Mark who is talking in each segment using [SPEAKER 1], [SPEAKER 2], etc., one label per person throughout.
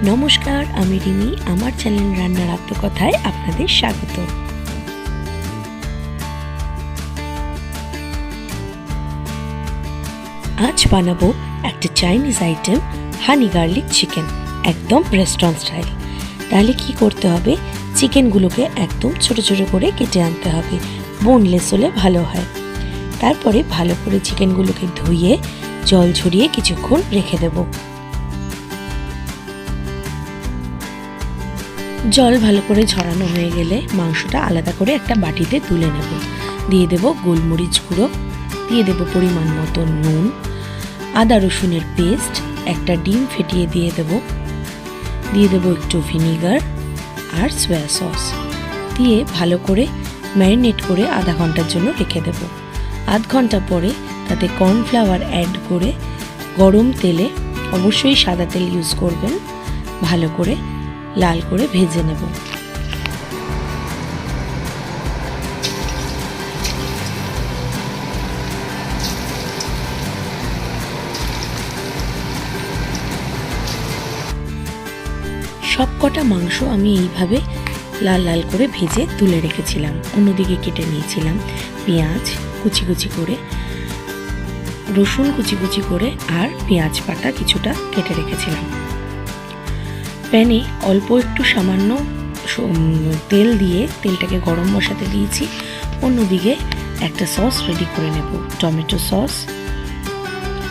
[SPEAKER 1] নমস্কার, আমি রিমি। আমার চ্যানেল রান্নার আত্মকথায় আপনাদের স্বাগত। আজ বানাবো একটা চাইনিজ আইটেম, হানি গার্লিক চিকেন, একদম রেস্টুরেন্ট স্টাইল। তাহলে কি করতে হবে, চিকেনগুলোকে একদম ছোট ছোট করে কেটে আনতে হবে, বোনলেস হলে ভালো হয়। তারপরে ভালো করে চিকেনগুলোকে ধুয়ে জল ঝরিয়ে কিছুক্ষণ রেখে দেব। জল ভালো করে ঝরানো হয়ে গেলে মাংসটা আলাদা করে একটা বাটিতে তুলে নেব। দিয়ে দেব গোলমরিচ গুঁড়ো, দিয়ে দেব পরিমাণ মতো নুন, আদা রসুনের পেস্ট, একটা ডিম ফেটিয়ে দিয়ে দেব একটু ভিনিগার আর সয়া সস দিয়ে ভালো করে ম্যারিনেট করে আধা ঘন্টার জন্য রেখে দেব। আধ ঘন্টা পরে তাতে কর্নফ্লাওয়ার অ্যাড করে গরম তেলে, অবশ্যই সাদা তেল ইউজ করবেন, ভালো করে লাল করে ভেজে নেব। সবকটা মাংস আমি এইভাবে লাল লাল করে ভেজে তুলে রেখেছিলাম। অন্যদিকে কেটে নিয়েছিলাম পেঁয়াজ কুচি কুচি করে, রসুন কুচি কুচি করে, আর পেঁয়াজ পাতা কিছুটা কেটে রেখেছিলাম। প্যানে অল্প একটু সামান্য তেল দিয়ে তেলটাকে গরম বসাতে দিয়েছি। অন্যদিকে একটা সস রেডি করে নেব, tomato sauce,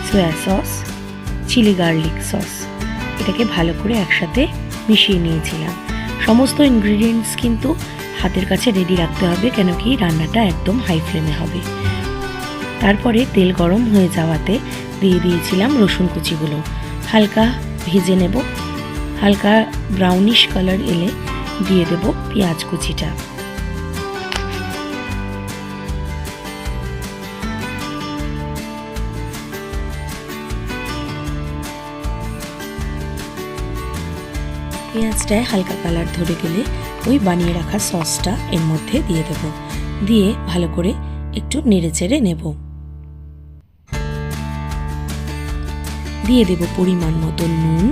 [SPEAKER 1] soya sauce, chilli garlic sauce. এটাকে ভালো করে একসাথে মিশিয়ে নিয়েছিলাম। সমস্ত ইনগ্রিডিয়েন্টস কিন্তু হাতের কাছে রেডি রাখতে হবে, কেন কি রান্নাটা একদম হাই ফ্লেমে হবে। তারপরে তেল গরম হয়ে যাওয়াতে দিয়ে দিয়েছিলাম রসুন কুচিগুলো, হালকা ভেজে নেব। হালকা ব্রাউনিশ কালার এলে দিয়ে দেব পেঁয়াজ কুচিটা। পেঁয়াজটায় হালকা কালার ধরে গেলে ওই বানিয়ে রাখা সসটা এর মধ্যে দিয়ে দেব। দিয়ে ভালো করে একটু নেড়ে চেড়ে নেব। দিয়ে দেব পরিমাণ মতো নুন,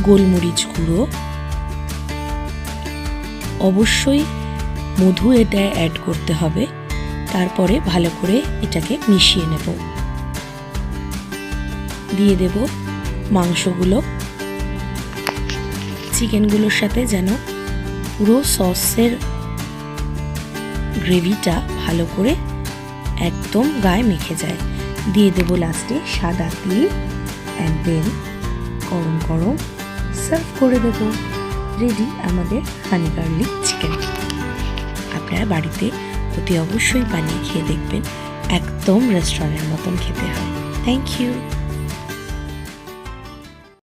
[SPEAKER 1] গোলমরিচ গুঁড়ো, অবশ্যই মধু এটা অ্যাড করতে হবে। তারপরে ভালো করে এটাকে মিশিয়ে নেব। দিয়ে দেব মাংসগুলো, চিকেনগুলোর সাথে যেন পুরো সসের গ্রেভিটা ভালো করে একদম গায়ে মেখে যায়। দিয়ে দেব লাস্টে সাদা তিল, অ্যান্ড দেন গরম গরম সার্ভ করে দেব। রেডি আমাদের হানি গার্লিক চিকেন। আপনারা বাড়িতে অতি অবশ্যই বানিয়ে খেয়ে দেখবেন, একদম রেস্টুরেন্টের মতন খেতে হয়। Thank you.